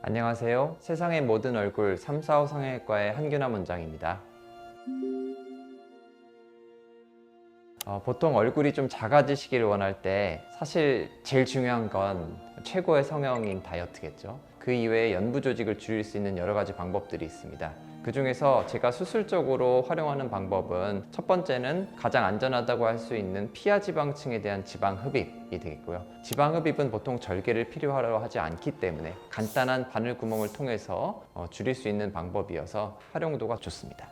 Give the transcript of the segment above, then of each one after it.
안녕하세요. 세상의 모든 얼굴 345 성형외과의 한균함 원장입니다. 보통 얼굴이 좀 작아지시기를 원할 때 사실 제일 중요한 건 최고의 성형인 다이어트겠죠. 그 이외에 연부 조직을 줄일 수 있는 여러 가지 방법들이 있습니다. 그 중에서 제가 수술적으로 활용하는 방법은 첫 번째는 가장 안전하다고 할 수 있는 피하 지방층에 대한 지방 흡입이 되겠고요. 지방 흡입은 보통 절개를 필요로 하지 않기 때문에 간단한 바늘 구멍을 통해서 줄일 수 있는 방법이어서 활용도가 좋습니다.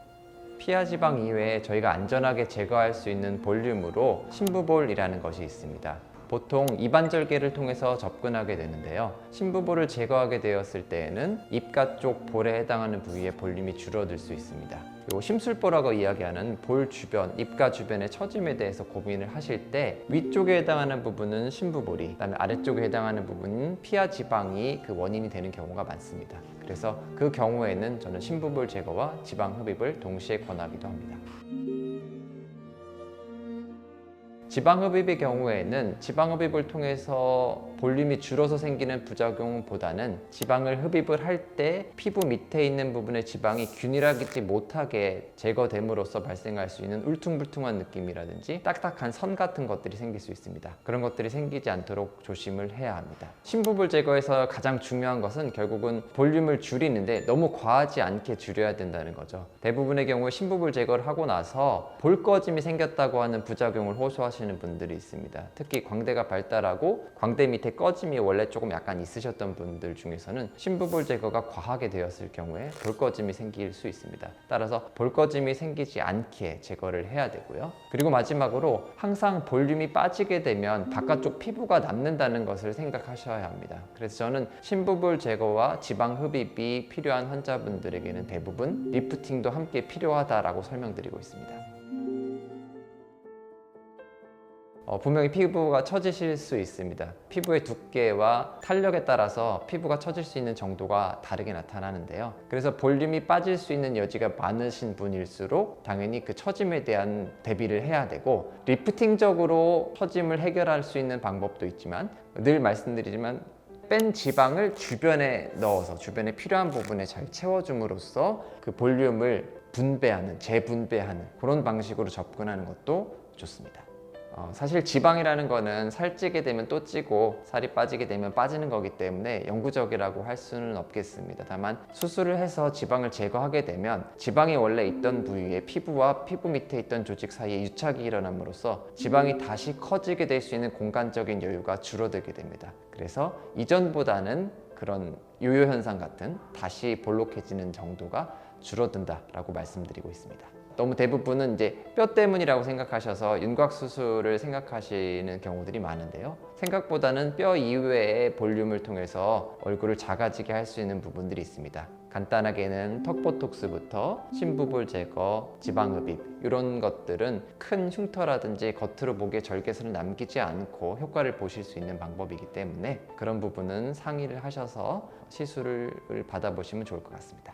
피하 지방 이외에 저희가 안전하게 제거할 수 있는 볼륨으로 심부볼이라는 것이 있습니다. 보통 입안절개를 통해서 접근하게 되는데요. 심부볼을 제거하게 되었을 때에는 입가 쪽 볼에 해당하는 부위의 볼륨이 줄어들 수 있습니다. 요 심술보라고 이야기하는 볼 주변, 입가 주변의 처짐에 대해서 고민을 하실 때 위쪽에 해당하는 부분은 심부볼이, 그다음에 아래쪽에 해당하는 부분은 피하 지방이 그 원인이 되는 경우가 많습니다. 그래서 그 경우에는 저는 심부볼 제거와 지방 흡입을 동시에 권하기도 합니다. 지방 흡입의 경우에는 지방 흡입을 통해서 볼륨이 줄어서 생기는 부작용보다는 지방을 흡입을 할 때 피부 밑에 있는 부분의 지방이 균일하지 못하게 제거됨으로써 발생할 수 있는 울퉁불퉁한 느낌이라든지 딱딱한 선 같은 것들이 생길 수 있습니다. 그런 것들이 생기지 않도록 조심을 해야 합니다. 심부볼 제거에서 가장 중요한 것은 결국은 볼륨을 줄이는데 너무 과하지 않게 줄여야 된다는 거죠. 대부분의 경우에 심부볼 제거를 하고 나서 볼 꺼짐이 생겼다고 하는 부작용을 호소하시는 분들이 있습니다. 특히 광대가 발달하고 광대 밑에 꺼짐이 원래 조금 약간 있으셨던 분들 중에서는 심부볼 제거가 과하게 되었을 경우에 볼 꺼짐이 생길 수 있습니다. 따라서 볼 꺼짐이 생기지 않게 제거를 해야 되고요. 그리고 마지막으로 항상 볼륨이 빠지게 되면 바깥쪽 피부가 남는다는 것을 생각하셔야 합니다. 그래서 저는 심부볼 제거와 지방 흡입이 필요한 환자분들에게는 대부분 리프팅도 함께 필요하다라고 설명드리고 있습니다. 분명히 피부가 처지실 수 있습니다. 피부의 두께와 탄력에 따라서 피부가 처질 수 있는 정도가 다르게 나타나는데요. 그래서 볼륨이 빠질 수 있는 여지가 많으신 분일수록 당연히 그 처짐에 대한 대비를 해야 되고, 리프팅적으로 처짐을 해결할 수 있는 방법도 있지만 늘 말씀드리지만 뺀 지방을 주변에 넣어서 주변에 필요한 부분에 잘 채워줌으로써 그 볼륨을 분배하는, 재분배하는 그런 방식으로 접근하는 것도 좋습니다. 사실 지방이라는 거는 살찌게 되면 또 찌고 살이 빠지게 되면 빠지는 거기 때문에 영구적이라고 할 수는 없겠습니다. 다만 수술을 해서 지방을 제거하게 되면 지방이 원래 있던 부위에 피부와 피부 밑에 있던 조직 사이에 유착이 일어남으로써 지방이 다시 커지게 될 수 있는 공간적인 여유가 줄어들게 됩니다. 그래서 이전보다는 그런 요요 현상 같은 다시 볼록해지는 정도가 줄어든다라고 말씀드리고 있습니다. 너무 대부분은 이제 뼈 때문이라고 생각하셔서 윤곽 수술을 생각하시는 경우들이 많은데요. 생각보다는 뼈 이외의 볼륨을 통해서 얼굴을 작아지게 할 수 있는 부분들이 있습니다. 간단하게는 턱보톡스부터 심부볼 제거, 지방 흡입 이런 것들은 큰 흉터라든지 겉으로 보기에 절개선을 남기지 않고 효과를 보실 수 있는 방법이기 때문에 그런 부분은 상의를 하셔서 시술을 받아보시면 좋을 것 같습니다.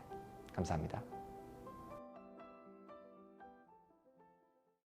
감사합니다.